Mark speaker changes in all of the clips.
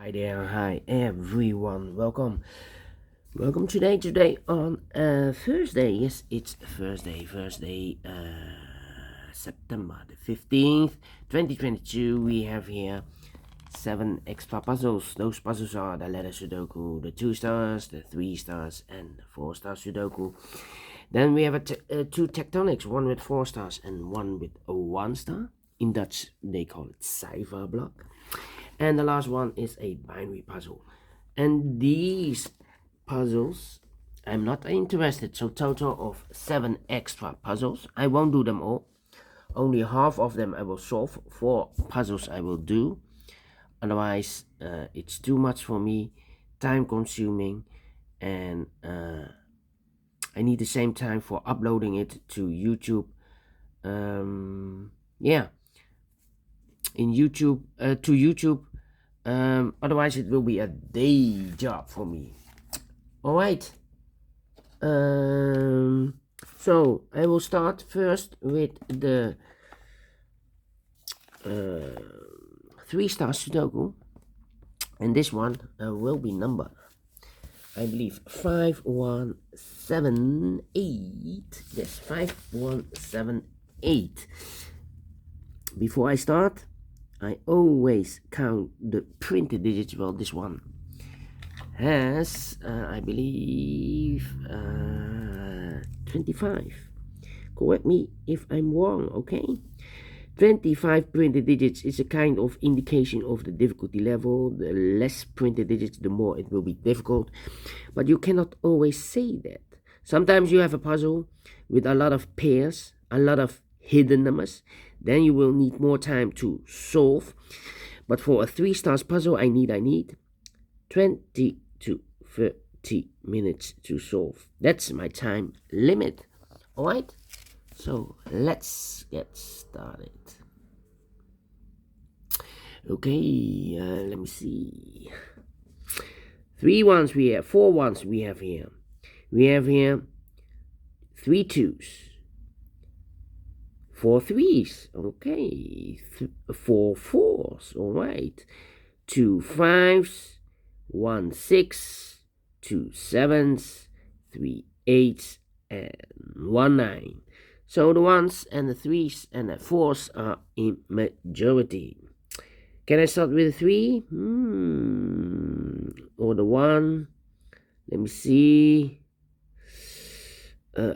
Speaker 1: Hi there, hi everyone, welcome today on Thursday. Yes, it's Thursday, September the 15th 2022. We have here 7 extra puzzles. Those puzzles are the letter Sudoku, the 2 stars, the 3 stars, and the 4 star Sudoku. Then we have 2 tectonics, one with 4 stars and one with a 1 star. In Dutch they call it cijferblok. And the last one is a binary puzzle. And these puzzles, I'm not interested. So total of 7 extra puzzles. I won't do them all. Only half of them I will solve. 4 puzzles I will do. Otherwise, it's too much for me. Time consuming. And I need the same time for uploading it to YouTube. In YouTube, to YouTube. Otherwise it will be a day job for me. Alright. So I will start first with the 3 Stars Sudoku. And this one will be number, I believe, 5178. Yes, 5178. Before I start, I always count the printed digits. Well, this one has, I believe, 25. Correct me if I'm wrong, okay? 25 printed digits is a kind of indication of the difficulty level. The less printed digits, the more it will be difficult. But you cannot always say that. Sometimes you have a puzzle with a lot of pairs, a lot of hidden numbers. Then you will need more time to solve. But for a 3 stars puzzle, I need 20 to 30 minutes to solve. That's my time limit. Alright? So let's get started. Okay, let me see. 3 ones we have, 4 ones we have here. We have here 3 2s. 4 3s, okay, 4 4s, alright, 2 5s, 1 6, 2 7s, 3 8s, and 1 9. So the 1s and the 3s and the 4s are in majority. Can I start with a 3? Or the 1? Let me see.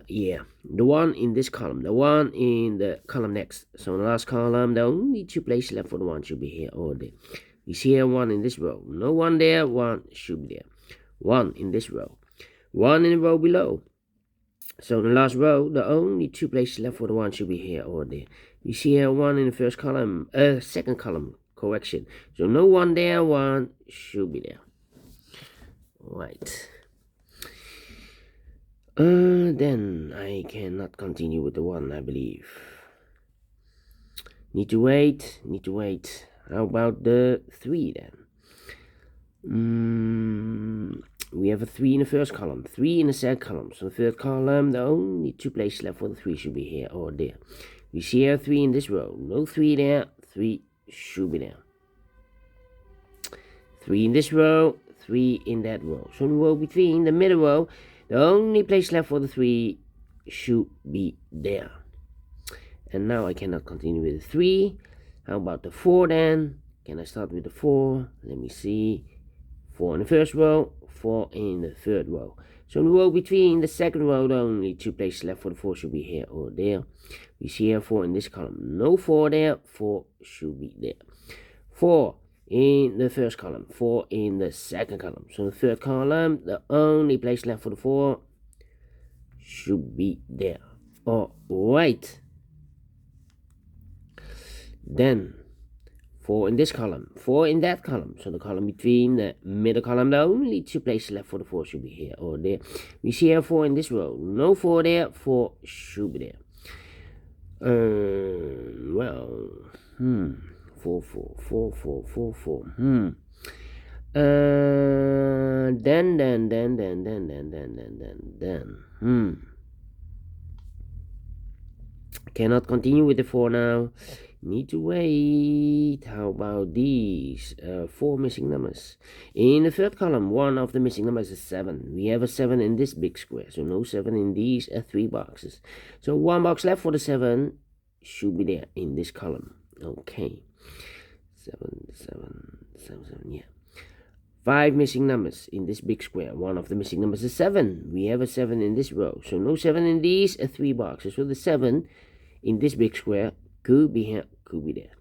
Speaker 1: Yeah, the 1 in this column, the 1 in the column next. So in the last column, the only 2 places left for the 1 should be here or there. We see here 1 in this row, no 1 there, 1 should be there. 1 in this row, 1 in the row below. So in the last row, the only 2 places left for the 1 should be here or there. We see here 1 in the first column, second column, correction. So no 1 there, 1 should be there. Alright. Then I cannot continue with the 1, I believe. Need to wait. How about the 3 then? We have a 3 in the first column, 3 in the second column. So the third column, the only 2 places left for the 3 should be here or there. We see here 3 in this row, no 3 there, 3 should be there. 3 in this row, 3 in that row. So the row between, the middle row, the only place left for the 3 should be there. And now I cannot continue with the 3. How about the 4 then? Can I start with the 4? Let me see. 4 in the first row, 4 in the third row. So in the row between, the second row, the only 2 places left for the 4 should be here or there. We see here 4 in this column. No 4 there, 4 should be there. 4 in the first column, 4 in the second column. So the third column, the only place left for the 4 should be there. Alright. Then 4 in this column, 4 in that column. So the column between, the middle column, the only 2 places left for the 4 should be here or there. We see here 4 in this row. No 4 there, 4 should be there. 4 4 4 4 4 4. Then. Cannot continue with the 4 now. Need to wait. How about these? 4 missing numbers. In the third column, one of the missing numbers is 7. We have a 7 in this big square, so no 7 in these 3 boxes. So 1 box left for the 7 should be there in this column. Okay. 7, 7, 7, 7, yeah. 5 missing numbers in this big square. One of the missing numbers is 7. We have a 7 in this row, so no 7 in these 3 boxes. So the 7 in this big square could be here, could be there.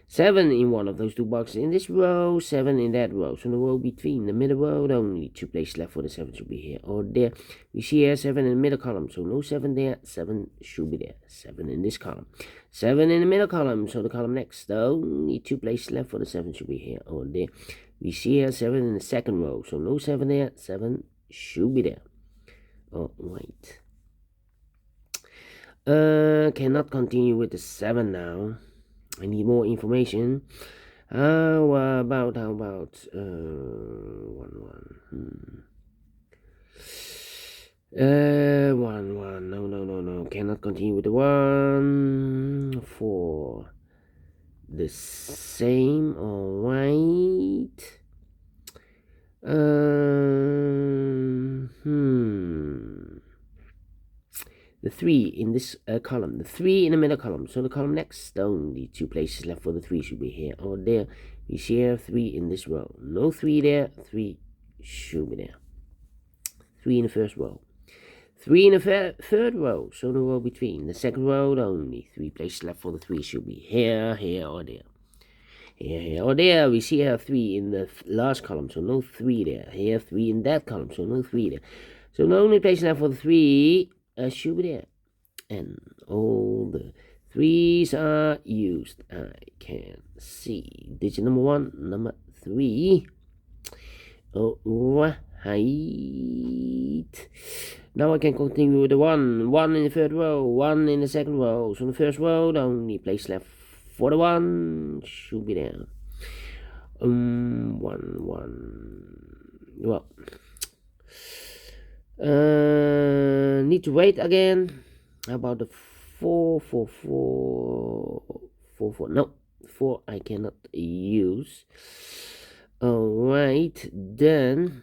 Speaker 1: 7 in one of those 2 boxes in this row, 7 in that row. So the row between the middle row, only 2 places left for the 7 should be here or there. We see here 7 in the middle column, so no 7 there, 7 should be there. 7 in this column, 7 in the middle column, so the column next, only 2 places left for the 7 should be here or there. We see here 7 in the second row, so no 7 there, 7 should be there. Oh, wait. Cannot continue with the 7 now. I need more information. How about 1, 1. No. Cannot continue with the 1. 4. The same, alright. The 3 in this column, the 3 in the middle column, so the column next, only 2 places left for the 3 should be here or there. We share 3 in this row, no 3 there, 3 should be there. 3 in the first row, 3 in the third row, so the row between the second row, only 3 places left for the 3 should be here or there. Here or there. We see here 3 in the last column, so no 3 there. Here 3 in that column, so no 3 there. So the only place left for the 3 should be there. And all the 3's are used. I can see digit number 1, number 3. Alright. Now I can continue with the 1. 1 in the third row, 1 in the second row. So in the first row, the only place left for the 1 should be there. 1. Well, need to wait again. How about the 4? No, 4 I cannot use. Alright, then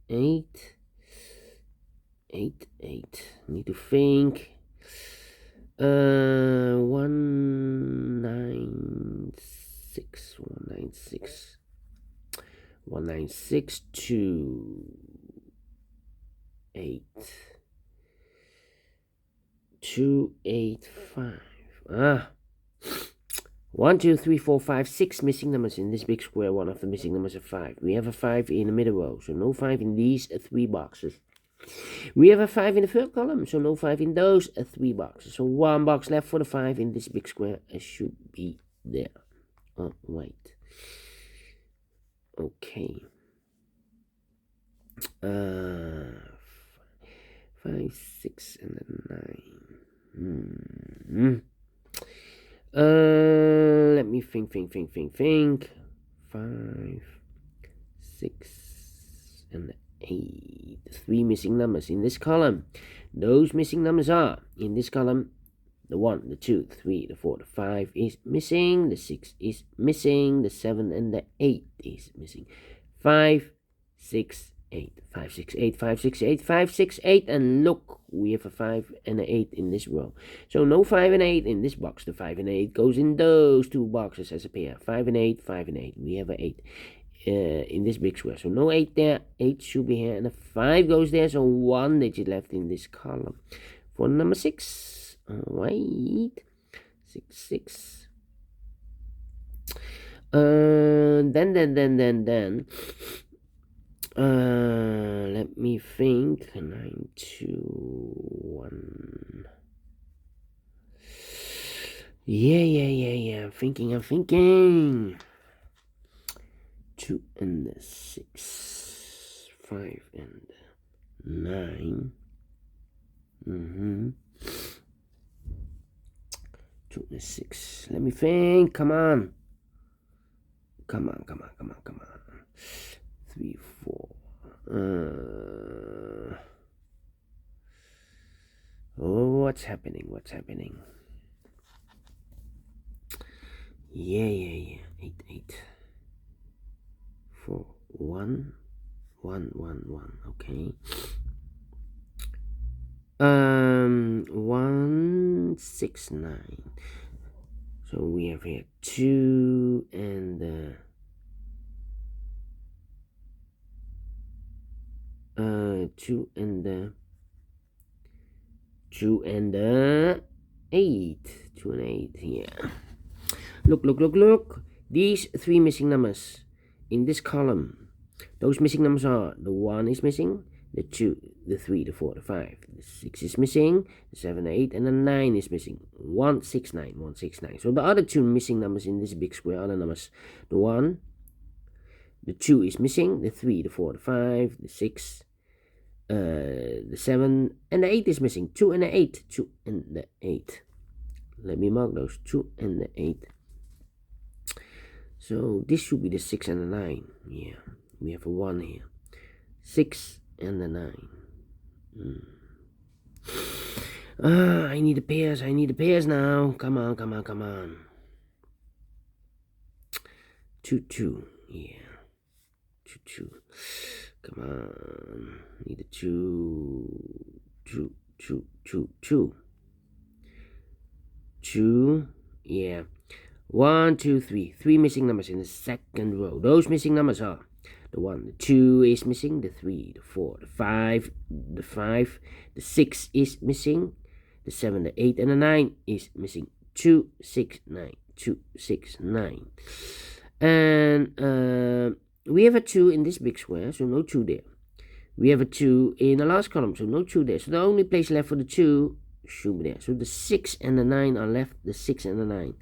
Speaker 1: 8. 8. Need to think. 196. 196 to 8. 285. 1, 2, 3, 4, 5, 6 missing numbers in this big square. One of the missing numbers is 5. We have a 5 in the middle row, so no 5 in these 3 boxes. We have a 5 in the third column, so no 5 in those 3 boxes. So 1 box left for the 5 in this big square. It should be there. Oh, right. Okay. 5, 6, and then 9. Let me think. 5, 6, and 8. 3 missing numbers in this column. Those missing numbers are in this column. The 1, the 2, the 3, the 4, the 5 is missing. The 6 is missing. The 7 and the 8 is missing. 5, 6, 8. 5, 6, 8. 5, 6, 8. 5, 6, 8. And look, we have a 5 and an 8 in this row. So no 5 and 8 in this box. The 5 and 8 goes in those 2 boxes as a pair. 5 and 8, 5 and 8. We have an 8 in this big square. So no 8 there. 8 should be here. And a 5 goes there. So 1 digit left in this column. For number 6. Alright. 6. Then. Let me think. 9, 2, 1. Yeah. I'm thinking. 2 and 6. 5 and 9. 2 and 6. Let me think. Come on. 3, 4. Oh, what's happening? What's happening? Yeah. 8, 8. 4, 1, 1, 1, 1. Okay. 1, 6, 9. So we have here 2 and 2 and 2 and 8. 2 and 8. Yeah. Look. These 3 missing numbers in this column. Those missing numbers are the 1 is missing, the 2, the 3, the 4, the 5, the 6 is missing, the 7, the 8, and the 9 is missing. 1, 6, 9, 1, 6, 9. So the other 2 missing numbers in this big square are the numbers. The 1, the 2 is missing, the 3, the 4, the 5, the 6, the 7, and the 8 is missing. 2 and the 8. 2 and the 8. Let me mark those. 2 and the 8. So this should be the 6 and the 9. Yeah, we have a 1 here. 6 and the 9. I need the pairs. I need the pairs now. Come on. 2, 2. Yeah. 2, 2. Come on. Need a 2. 2. 2. Yeah. 1, 2, 3. 3 missing numbers in the second row. Those missing numbers are the 1, the 2 is missing, the 3, the 4, the 5, the 6 is missing, the 7, the 8, and the 9 is missing. 2, 6, 9. 2, 6, 9. And we have a 2 in this big square, so no 2 there. We have a 2 in the last column, so no 2 there. So the only place left for the 2 should be there. So the 6 and the 9 are left. The 6 and the 9.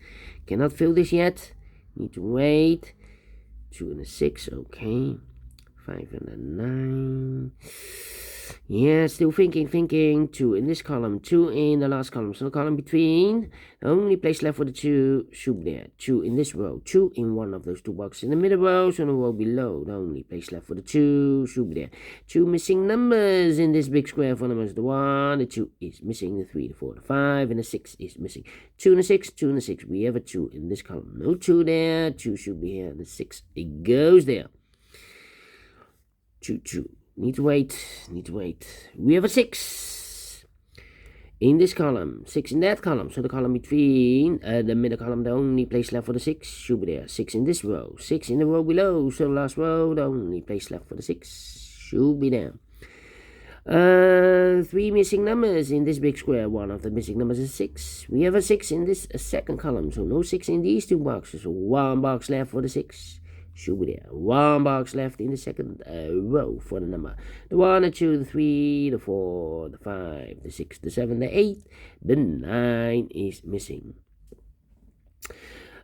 Speaker 1: Cannot fill this yet. Need to wait. 2 and a 6. Okay. 5 and a 9. Yeah, still thinking. 2 in this column. 2 in the last column. So the column between. The only place left for the 2 should be there. 2 in this row. 2 in one of those 2 boxes in the middle row. So the row below. The only place left for the 2 should be there. 2 missing numbers in this big square for numbers. The 1, the 2 is missing. The 3, the 4, the 5, and the 6 is missing. 2 and a 6. 2 and a 6. We have a 2 in this column. No 2 there. 2 should be here. The 6, it goes there. 2, 2. Need to wait. We have a 6 in this column. 6 in that column. So the column between the middle column, the only place left for the 6 should be there. 6 in this row. 6 in the row below. So the last row, the only place left for the 6 should be there. 3 missing numbers in this big square. One of the missing numbers is 6. We have a 6 in this second column. So no 6 in these 2 boxes. So 1 box left for the 6. Should be there. 1 box left in the second row for the number. The 1, the 2, the 3, the 4, the 5, the 6, the 7, the 8, the 9 is missing.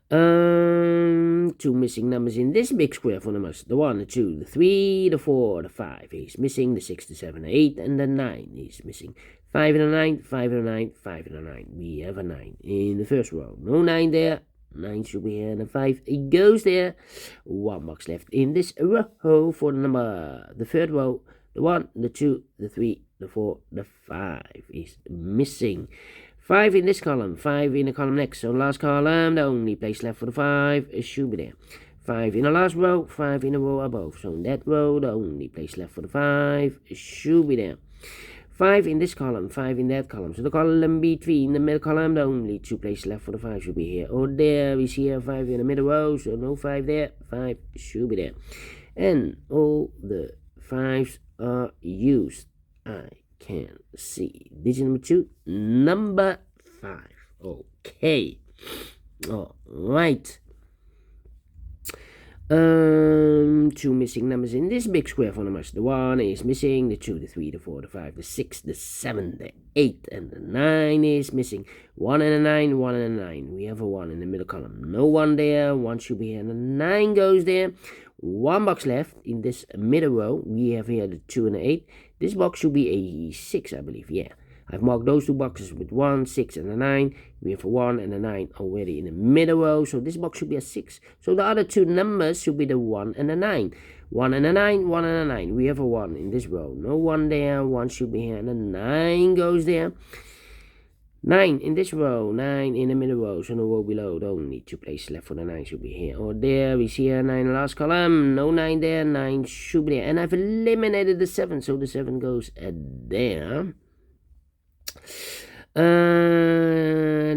Speaker 1: 2 missing numbers in this big square for numbers. The 1, the 2, the 3, the 4, the 5 is missing. The 6, the 7, the 8, and the 9 is missing. 5 and a 9, 5 and a 9, 5 and a 9. We have a 9 in the first row. No 9 there. 9 should be here, and the 5 it goes there. 1 box left in this row for the number. The third row, the 1, the 2, the 3, the 4, the 5 is missing. 5 in this column, 5 in the column next. So last column, the only place left for the 5 should be there. 5 in the last row, 5 in the row above. So in that row, the only place left for the 5 should be there. 5 in this column, 5 in that column. So the column between the middle column, the only 2 places left for the 5 should be here or there. We see here 5 in the middle row, so no 5 there. 5 should be there. And all the 5s are used. I can see. Digit number 2, number 5. Okay. All right. 2 missing numbers in this big square for numbers. The 1 is missing, the 2, the 3, the 4, the 5, the 6, the 7, the 8, and the 9 is missing. 1 and a 9, 1 and a 9. We have a 1 in the middle column. No 1 there, 1 should be here, and the 9 goes there. 1 box left in this middle row. We have here the 2 and the 8. This box should be a 6, I believe, yeah. I've marked those 2 boxes with 1, 6, and a 9. We have a 1 and a 9 already in the middle row, so this box should be a 6. So the other 2 numbers should be the 1 and a 9. 1 and a 9, 1 and a 9. We have a 1 in this row. No 1 there, 1 should be here, and a 9 goes there. 9 in this row, 9 in the middle row, so no row below, only 2 places left for the 9 should be here or there. We see a 9 in the last column, no 9 there, 9 should be there, and I've eliminated the 7, so the 7 goes there.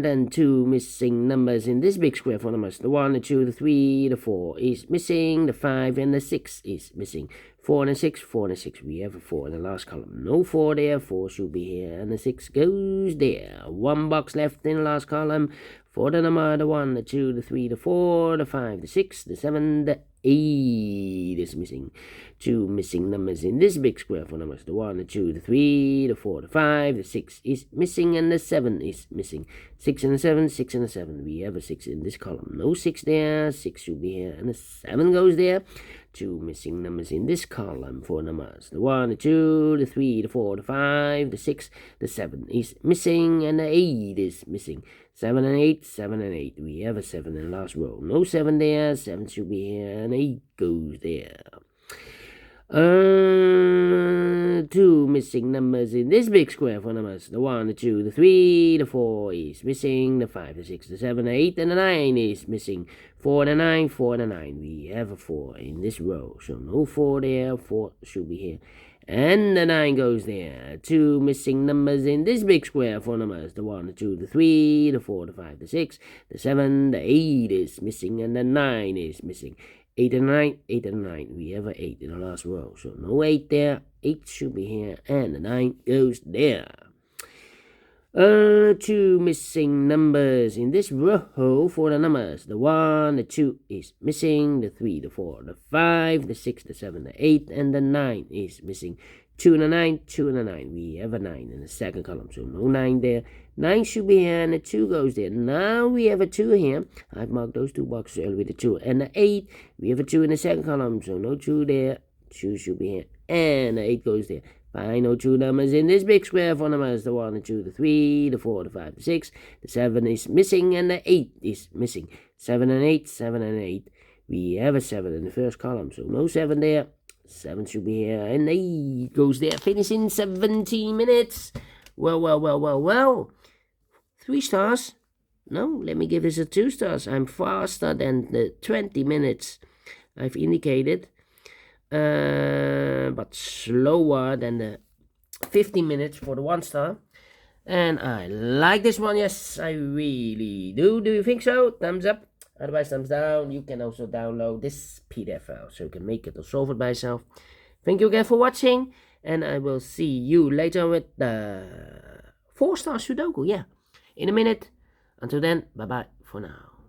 Speaker 1: Then 2 missing numbers in this big square for numbers. The 1, the 2, the 3, the 4 is missing. The 5 and the 6 is missing. 4 and the 6, 4 and the 6. We have a 4 in the last column. No 4 there. 4 should be here. And the 6 goes there. 1 box left in the last column. For the number, the 1, the 2, the 3, the 4, the 5, the 6, the 7, the 8 is missing. 2 missing numbers in this big square for numbers. The 1, the 2, the 3, the 4, the 5, the 6 is missing, and the 7 is missing. 6 and the 7, 6 and the 7. We have a 6 in this column. No 6 there. 6 should be here, and the 7 goes there. 2 missing numbers in this column for numbers. The 1, the 2, the 3, the 4, the 5, the 6, the 7 is missing, and the 8 is missing. 7 and 8, 7 and 8. We have a 7 in the last row. No 7 there. 7 should be here, and 8 goes there. 2 missing numbers in this big square for numbers. The 1, the 2, the 3, the 4 is missing. The 5, the 6, the 7, the 8, and the 9 is missing. 4 and the 9, 4 and the 9. We have a 4 in this row. So no 4 there. 4 should be here. And the 9 goes there. 2 missing numbers in this big square for numbers. The 1, the 2, the 3, the 4, the 5, the 6, the 7, the 8 is missing, and the 9 is missing. 8 and 9, 8 and 9. We have an 8 in the last row. So no 8 there. 8 should be here, and the 9 goes there. 2 missing numbers in this row for the numbers. The 1, the 2 is missing. The 3, the 4, the 5, the 6, the 7, the 8, and the 9 is missing. 2 and a 9, 2 and a 9. We have a 9 in the second column, so no 9 there. 9 should be here, and the 2 goes there. Now we have a 2 here. I've marked those 2 boxes earlier with the 2. And the 8, we have a 2 in the second column, so no 2 there. 2 should be here, and the 8 goes there. Final 2 numbers in this big square for numbers. The 1, the 2, the 3, the 4, the 5, the 6. The 7 is missing, and the 8 is missing. 7 and 8, 7 and 8. We have a 7 in the first column, so no 7 there. 7 should be here, and 8 goes there. Finish in 17 minutes. Well. 3 stars. No, let me give this a 2 stars. I'm faster than the 20 minutes I've indicated, but slower than the 15 minutes for the 1 star. And I like this one. Yes, I really do. Do you think so? Thumbs up. Otherwise, thumbs down. You can also download this PDF file so you can make it or solve it by yourself. Thank you again for watching, and I will see you later with the 4 Stars Sudoku. Yeah, in a minute. Until then, bye-bye for now.